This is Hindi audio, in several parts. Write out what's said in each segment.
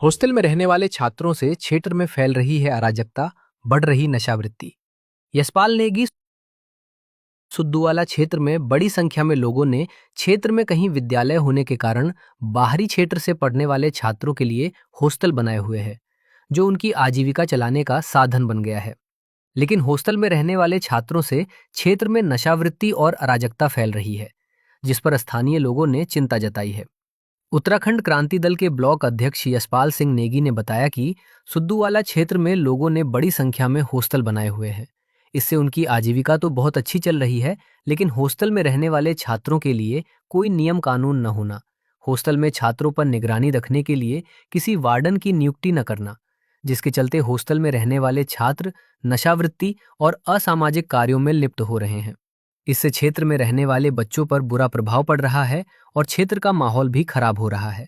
हॉस्टल में रहने वाले छात्रों से क्षेत्र में फैल रही है अराजकता, बढ़ रही नशावृत्ति। यशपाल नेगी सुद्दूवाला क्षेत्र में बड़ी संख्या में लोगों ने क्षेत्र में कहीं विद्यालय होने के कारण बाहरी क्षेत्र से पढ़ने वाले छात्रों के लिए हॉस्टल बनाए हुए हैं, जो उनकी आजीविका चलाने का साधन बन गया है। लेकिन हॉस्टल में रहने वाले छात्रों से क्षेत्र में नशावृत्ति और अराजकता फैल रही है, जिस पर स्थानीय लोगों ने चिंता जताई है। उत्तराखंड क्रांति दल के ब्लॉक अध्यक्ष यशपाल सिंह नेगी ने बताया कि सुद्दूवाला क्षेत्र में लोगों ने बड़ी संख्या में हॉस्टल बनाए हुए हैं। इससे उनकी आजीविका तो बहुत अच्छी चल रही है, लेकिन हॉस्टल में रहने वाले छात्रों के लिए कोई नियम कानून न होना, हॉस्टल में छात्रों पर निगरानी रखने के लिए किसी वार्डन की नियुक्ति न करना, जिसके चलते हॉस्टल में रहने वाले छात्र नशावृत्ति और असामाजिक कार्यों में लिप्त हो रहे हैं। इससे क्षेत्र में रहने वाले बच्चों पर बुरा प्रभाव पड़ रहा है और क्षेत्र का माहौल भी खराब हो रहा है,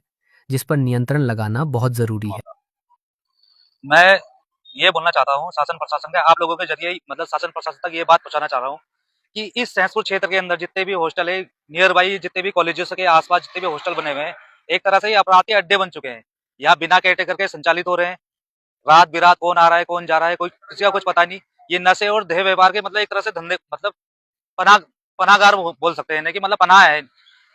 जिस पर नियंत्रण लगाना बहुत जरूरी है। मैं ये बोलना चाहता हूँ शासन प्रशासन का, आप लोगों के जरिए मतलब शासन प्रशासन तक ये बात पहुंचाना चाह रहा हूँ कि इस सहसपुर क्षेत्र के अंदर जितने भी हॉस्टल है, नियर बाई जितने भी कॉलेजेस के आसपास जितने भी हॉस्टल बने हुए हैं, एक तरह से ये अपराध के अड्डे बन चुके हैं। यहाँ बिना केयरटेकर के संचालित हो रहे हैं। रात बिरात कौन आ रहा है कौन जा रहा है कोई किसी का कुछ पता नहीं। ये नशे और देह व्यवहार के मतलब एक तरह से धंधे मतलब पनाह पनाहगार बोल सकते हैं कि मतलब पनाह है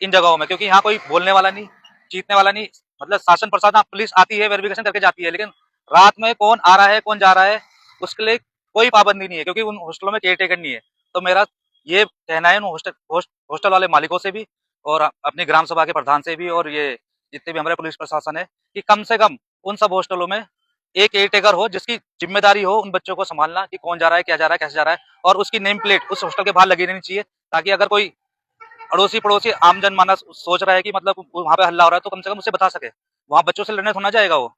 इन जगहों में, क्योंकि यहाँ कोई बोलने वाला नहीं, जीतने वाला नहीं। मतलब शासन प्रशासन पुलिस आती है, वेरिफिकेशन करके जाती है, लेकिन रात में कौन आ रहा है कौन जा रहा है उसके लिए कोई पाबंदी नहीं है, क्योंकि उन हॉस्टलों में केयर टेकर नहीं है। तो मेरा ये कहना है उन हॉस्टल वाले मालिकों से भी और अपनी ग्राम सभा के प्रधान से भी और ये जितने भी हमारे पुलिस प्रशासन है कि कम से कम उन सब हॉस्टलों में एक केयर टेकर हो जिसकी जिम्मेदारी हो उन बच्चों को संभालना कि कौन जा रहा है क्या जा रहा है कैसे जा रहा है, और उसकी नेम प्लेट उस हॉस्टल के बाहर लगी रहनी चाहिए, ताकि अगर कोई अड़ोसी पड़ोसी आम जनमानस सोच रहा है कि मतलब वहां पे हल्ला हो रहा है तो कम से कम उसे बता सके। वहां बच्चों से लड़ने थोड़ा जाएगा वो।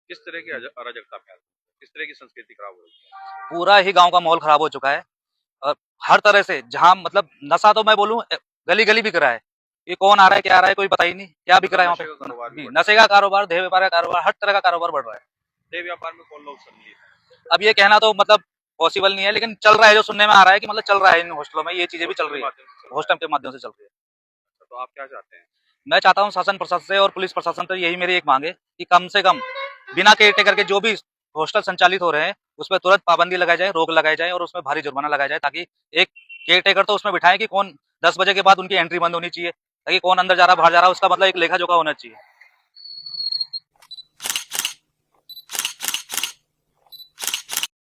किस तरह की अराजकता फैल किस तरह की संस्कृति खराब हो रही है? पूरा ही गांव का माहौल खराब हो चुका है और हर तरह से जहां मतलब नशा तो मैं बोलूं गली गली बिक रहा है। ये कौन आ रहा है क्या आ रहा है कोई पता ही नहीं, क्या बिक रहा है नशे का कारोबार भी वहाँ बढ़ पे। नशे का कारोबार, देह व्यापार का कारोबार, हर तरह का कारोबार बढ़ रहा है। देह व्यापार में कौन लोग सम्मिलित हैं? अब ये कहना तो मतलब पॉसिबल नहीं है, लेकिन चल रहा है, जो सुनने में आ रहा है कि मतलब चल रहा है इन हॉस्टलों में ये चीजें भी चल रही है, हॉस्टल के माध्यम से चल रही है। तो आप क्या चाहते हैं? मैं चाहता हूँ शासन प्रशासन से और पुलिस प्रशासन से यही मेरी एक मांग है कि कम से कम बिना केयर टेकर के जो भी हॉस्टल संचालित हो रहे हैं उसमें तुरंत पाबंदी लगाई जाए, रोक लगाई जाए और उसमें भारी जुर्माना लगाया जाए, ताकि एक केयर टेकर तो उसमें बिठाए कि कौन 10 बजे के बाद उनकी एंट्री बंद होनी चाहिए, ताकि कौन अंदर जा रहा बाहर जा रहा उसका मतलब एक लेखा जोखा होना चाहिए।